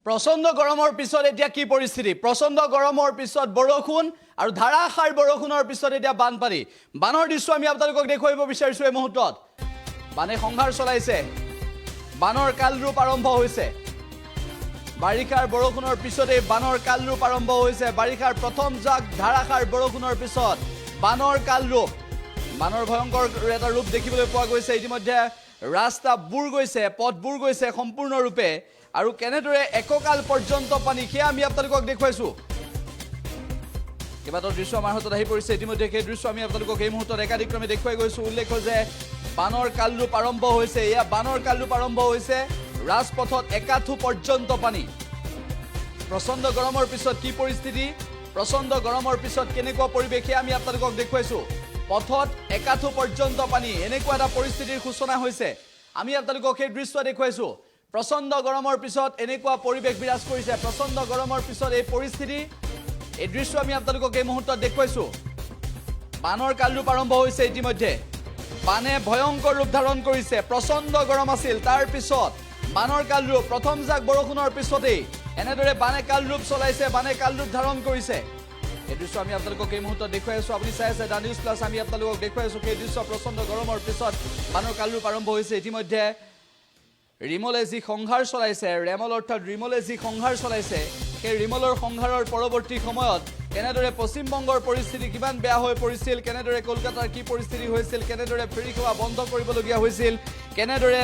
প্ৰচণ্ড গৰমৰ পিছত এতিয়া কি পৰিস্থিতি প্ৰচণ্ড গৰমৰ পিছত বৰষুণ আৰু ধাৰাসাৰ বৰষুণৰ পিছত এতিয়া বানপানী বানৰ দৃশ্য আমি আপোনালোকক দেখুৱাব বিচাৰিছো এই মুহূৰ্তত বানে সংঘাৰ চলাইছে বানৰ কালৰূপ আৰম্ভ হৈছে বাৰিষাৰ বৰষুণৰ পিছতে বানৰ কালৰূপ আৰম্ভ হৈছে বাৰিষাৰ প্ৰথম জাক ধাৰাসাৰ বৰষুণৰ পিছত বানৰ কালৰূপ বানৰ ভয়ংকৰ এটা ৰূপ দেখিবলৈ পোৱা গৈছে ইতিমধ্যে ৰাস্তা বুৰ গৈছে পথ বুৰ গৈছে সম্পূৰ্ণৰূপে আৰু কেনেদৰে এককাল পৰ্যন্ত পানী কি আমি আপোনালোকক দেখুৱাইছো কেবাটাও দৃশ্য আমাৰ হাতত আহি পৰিছে ইতিমধ্যে সেই দৃশ্য আমি আপোনালোকক এই মুহূৰ্তত একাধিক্ৰমে দেখুৱাই গৈছো উল্লেখ যে বানৰ কালৰূপ আৰম্ভ হৈছে এয়া বানৰ কালৰূপ আৰম্ভ হৈছে ৰাজপথত একাঠু পৰ্যন্ত পানী প্ৰচণ্ড গৰমৰ পিছত কি পৰিস্থিতি প্ৰচণ্ড গৰমৰ পিছত কেনেকুৱা পৰিৱেশ আমি আপোনালোকক দেখুৱাইছো পথত একাঠু পৰ্যন্ত পানী এনেকুৱা এটা পৰিস্থিতিৰ সূচনা হৈছে আমি আপোনালোকক এই দৃশ্য দেখুৱাইছো প্ৰচণ্ড গৰমৰ পিছত এনেকুৱা পৰিৱেশ বিৰাজ কৰিছে প্ৰচণ্ড গৰমৰ পিছত এই পৰিস্থিতি এই দৃশ্য আমি আপোনালোকক এই মুহূৰ্তত দেখুৱাইছো বানৰ কালৰূপ আৰম্ভ হৈছে ইতিমধ্যে বানে ভয়ংকৰ ৰূপ ধাৰণ কৰিছে প্ৰচণ্ড গৰম আছিল তাৰ পিছত বানৰ কালৰূপ প্ৰথম জাক বৰষুণৰ পিছতেই এনেদৰে বানে কালৰূপ চলাইছে বানে কালৰূপ ধাৰণ কৰিছে এই দৃশ্য আমি আপোনালোকক এই মুহূৰ্তত দেখুৱাই আছো আপুনি চাই আছে দা নিউজ প্লাছ আমি আপোনালোকক দেখুৱাই আছো সেই দৃশ্য প্ৰচণ্ড গৰমৰ পিছত বানৰ কালৰূপ আৰম্ভ হৈছে ইতিমধ্যে ৰিমলে যি সংঘাৰ চলাইছে ৰেমল অৰ্থাৎ ৰিমলে যি সংঘাৰ চলাইছে সেই ৰিমলৰ সংঘাৰৰ পৰৱৰ্তী সময়ত কেনেদৰে পশ্চিমবংগৰ পৰিস্থিতি কিমান বেয়া হৈ পৰিছিল কেনেদৰে কলকাতাৰ কি পৰিস্থিতি হৈছিল কেনেদৰে ফেৰী সেৱা বন্ধ কৰিবলগীয়া হৈছিল কেনেদৰে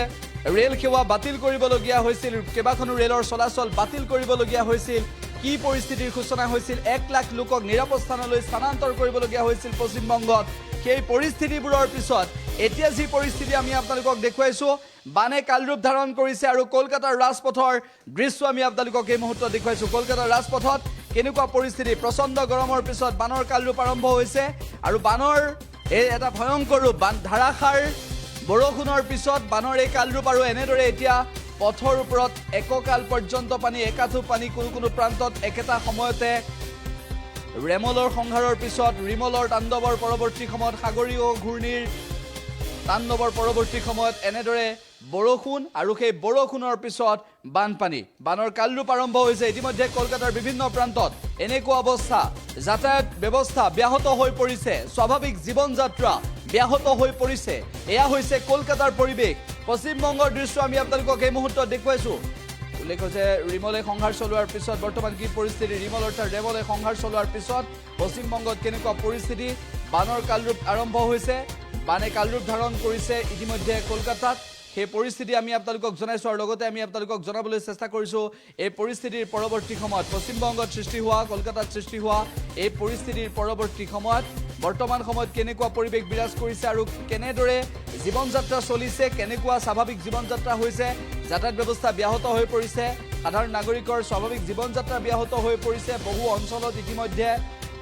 ৰেল সেৱা বাতিল কৰিবলগীয়া হৈছিল কেইবাখনো ৰেলৰ চলাচল বাতিল কৰিবলগীয়া হৈছিল কি পৰিস্থিতিৰ সূচনা হৈছিল 1 লাখ লোকক নিৰাপদ স্থানলৈ স্থানান্তৰ কৰিবলগীয়া হৈছিল পশ্চিমবংগত সেই পৰিস্থিতিবোৰৰ পিছত এতিয়া যি পৰিস্থিতি আমি আপোনালোকক দেখুৱাইছো বানে কালৰূপ ধাৰণ কৰিছে আৰু কলকাতাৰ ৰাজপথৰ দৃশ্য আমি আপোনালোকক এই মুহূৰ্তত দেখুৱাইছো কলকাতাৰ ৰাজপথত কেনেকুৱা পৰিস্থিতি প্ৰচণ্ড গৰমৰ পিছত বানৰ কালৰূপ আৰম্ভ হৈছে আৰু বানৰ এই এটা ভয়ংকৰ ৰূপ বান ধাৰাসাৰ বৰষুণৰ পিছত বানৰ এই কালৰূপ আৰু এনেদৰে এতিয়া পথৰ ওপৰত এককাল পৰ্যন্ত পানী একাঠু পানী কোনো প্ৰান্তত একেটা সময়তে ৰেমলৰ সংঘাৰৰ পিছত ৰিমলৰ তাণ্ডৱৰ পৰৱৰ্তী সময়ত সাগৰীয় ঘূৰ্ণীৰ তাণ্ডৱৰ পৰৱৰ্তী সময়ত এনেদৰে বৰষুণ আৰু সেই বৰষুণৰ পিছত বানপানী বানৰ কালৰূপ আৰম্ভ হৈছে ইতিমধ্যে কলকাতাৰ বিভিন্ন প্ৰান্তত এনেকুৱা অৱস্থা যাতায়াত ব্যৱস্থা ব্যাহত হৈ পৰিছে স্বাভাৱিক জীৱন যাত্ৰা ব্যাহত হৈ পৰিছে এয়া হৈছে কলকাতাৰ পৰিৱেশ পশ্চিমবংগৰ দৃশ্য আমি আপোনালোকক এই মুহূৰ্তত দেখুৱাইছো উল্লেখ যে ৰিমলে সংঘাৰ চলোৱাৰ পিছত বৰ্তমান কি পৰিস্থিতি ৰিমল অৰ্থাৎ ৰেমলে সংঘাৰ চলোৱাৰ পিছত পশ্চিমবংগত কেনেকুৱা পৰিস্থিতি বানৰ কালৰূপ আৰম্ভ হৈছে বানে কালৰূপ ধাৰণ কৰিছে ইতিমধ্যে কলকাতাত সেই পৰিস্থিতি আমি আপোনালোকক জনাইছো আৰু লগতে আমি আপোনালোকক জনাবলৈ চেষ্টা কৰিছো এই পৰিস্থিতিৰ পৰৱৰ্তী সময়ত পশ্চিমবংগত সৃষ্টি হোৱা কলকাতাত সৃষ্টি হোৱা এই পৰিস্থিতিৰ পৰৱৰ্তী সময়ত বৰ্তমান সময়ত কেনেকুৱা পৰিৱেশ বিৰাজ কৰিছে আৰু কেনেদৰে জীৱন যাত্ৰা চলিছে কেনেকুৱা স্বাভাৱিক জীৱন যাত্ৰা হৈছে যাতায়াত ব্যৱস্থা ব্যাহত হৈ পৰিছে সাধাৰণ নাগৰিকৰ স্বাভাৱিক জীৱন যাত্ৰা ব্যাহত হৈ পৰিছে বহু অঞ্চলত ইতিমধ্যে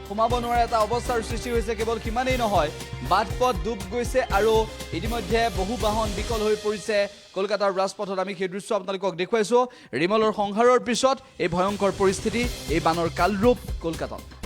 সোমাব নোৱাৰা এটা অৱস্থাৰ সৃষ্টি হৈছে কেৱল সিমানেই নহয় বাট পথ ডুব গৈছে আৰু ইতিমধ্যে বহু বাহন বিকল হৈ পৰিছে কলকাতাৰ ৰাজপথত আমি সেই দৃশ্য আপোনালোকক দেখুৱাইছো ৰিমলৰ সংঘাৰৰ পিছত এই ভয়ংকৰ পৰিস্থিতি এই বানৰ কালৰূপ কলকাতাত